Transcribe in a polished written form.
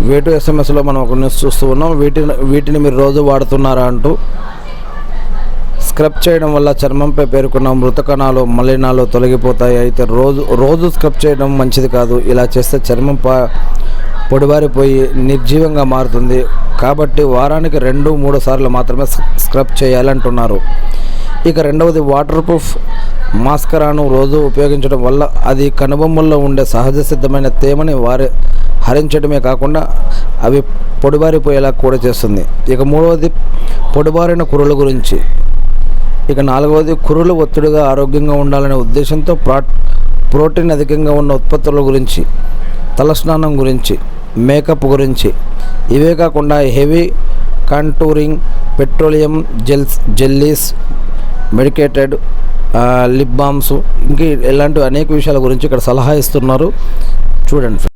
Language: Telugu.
వేటు ఎస్ఎంఎస్లో మనం ఒక న్యూస్ చూస్తూ ఉన్నాం. వీటిని మీరు రోజు వాడుతున్నారా అంటూ. స్క్రబ్ చేయడం వల్ల చర్మంపై పేరుకున్న మృత కణాలు మలినాలు తొలగిపోతాయి. అయితే రోజు స్క్రబ్ చేయడం మంచిది కాదు. ఇలా చేస్తే చర్మం పొడిబారిపోయి నిర్జీవంగా మారుతుంది. కాబట్టి వారానికి 2-3 సార్లు మాత్రమే స్క్రబ్ చేయాలంటున్నారు. ఇక రెండవది, వాటర్ ప్రూఫ్ మాస్కరాను రోజు ఉపయోగించడం వల్ల అది కనుబొమ్మల్లో ఉండే సహజ సిద్ధమైన తేమని హరించడమే కాకుండా అవి పొడిబారిపోయేలా కూడా చేస్తుంది. ఇక మూడవది, పొడిబారిన కురుల గురించి. ఇక నాలుగవది, కురులు ఒత్తిడిగా ఆరోగ్యంగా ఉండాలనే ఉద్దేశంతో ప్రోటీన్ అధికంగా ఉన్న ఉత్పత్తుల గురించి, తలస్నానం గురించి, మేకప్ గురించి. ఇవే కాకుండా heavy contouring, petroleum jellies, medicated lip balms, ఇంకా ఇలాంటి అనేక విషయాల గురించి ఇక్కడ సలహా ఇస్తున్నారు. చూడండి.